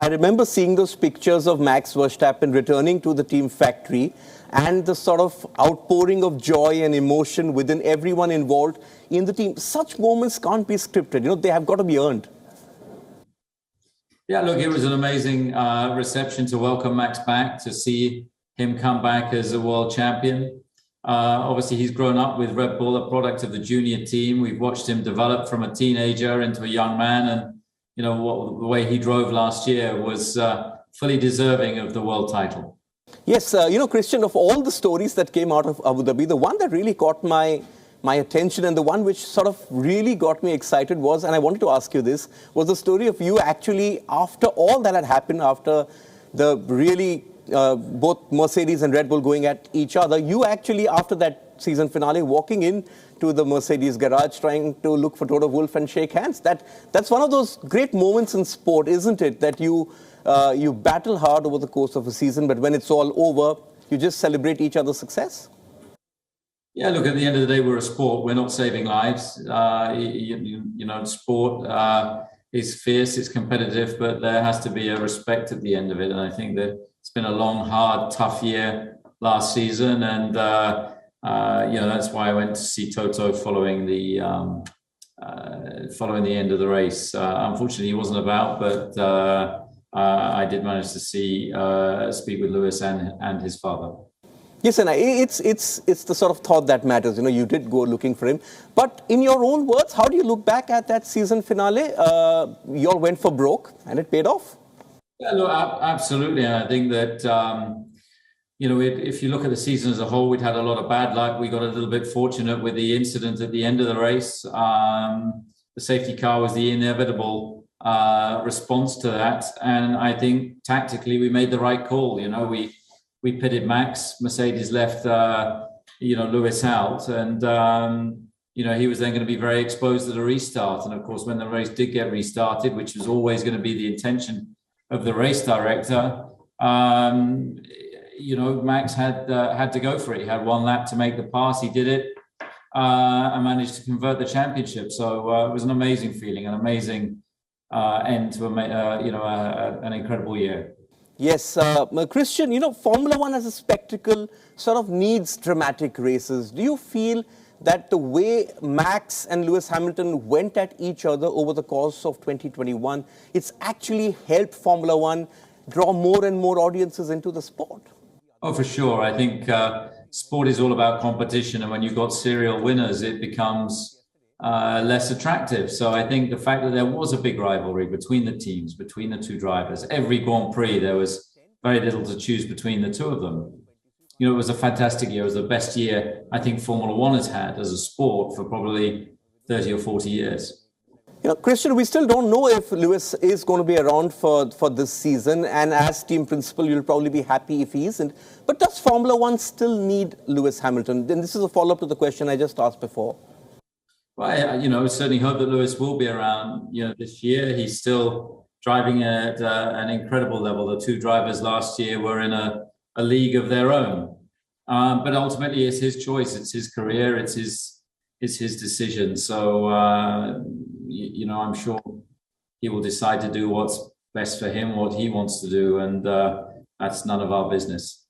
I remember seeing those pictures of Max Verstappen returning to the team factory and the sort of outpouring of joy and emotion within everyone involved in the team. Such moments can't be scripted. They have got to be earned. Yeah, look, it was an amazing reception to welcome Max back, to see him come back as a world champion. Obviously, he's grown up with Red Bull, a product of the junior team. We've watched him develop from a teenager into a young man, and the way he drove last year was fully deserving of the world title. Yes, Christian, of all the stories that came out of Abu Dhabi, the one that really caught my attention and the one which sort of really got me excited was, and I wanted to ask you this, was the story of you actually, after all that had happened, after the really both Mercedes and Red Bull going at each other, you actually, after that season finale, walking in to the Mercedes garage, trying to look for Toto Wolff and shake hands. That's one of those great moments in sport, isn't it? That you battle hard over the course of a season, but when it's all over, you just celebrate each other's success. Yeah, look, at the end of the day, we're a sport. We're not saving lives. Sport is fierce, it's competitive, but there has to be a respect at the end of it. And I think that it's been a long, hard, tough year last season, and that's why I went to see Toto following the end of the race. Unfortunately, he wasn't about, but I did manage to speak with Lewis and his father. Yes, and it's the sort of thought that matters. You did go looking for him. But in your own words, how do you look back at that season finale? You all went for broke and it paid off. Yeah, look, absolutely. And I think that, if you look at the season as a whole, we'd had a lot of bad luck. We got a little bit fortunate with the incident at the end of the race. The safety car was the inevitable response to that. And I think tactically we made the right call. We pitted Max, Mercedes left, Lewis out, and, he was then going to be very exposed to the restart. And of course, when the race did get restarted, which was always going to be the intention of the race director, Max had to go for it. He had one lap to make the pass. He did it and managed to convert the championship. So it was an amazing feeling, an amazing end to an incredible year. Yes, Christian, Formula One as a spectacle sort of needs dramatic races. Do you feel that the way Max and Lewis Hamilton went at each other over the course of 2021, it's actually helped Formula One draw more and more audiences into the sport? Oh, for sure. I think sport is all about competition, and when you've got serial winners, it becomes less attractive. So I think the fact that there was a big rivalry between the teams, between the two drivers, every Grand Prix, there was very little to choose between the two of them. It was a fantastic year. It was the best year I think Formula One has had as a sport for probably 30 or 40 years. Christian, we still don't know if Lewis is going to be around for this season, and as team principal, you'll probably be happy if he isn't. But does Formula One still need Lewis Hamilton? Then this is a follow-up to the question I just asked before. Well, I certainly hope that Lewis will be around, this year. He's still driving at an incredible level. The two drivers last year were in a league of their own. But ultimately, it's his choice. It's his career. It's his decision. So, I'm sure he will decide to do what's best for him, what he wants to do. And that's none of our business.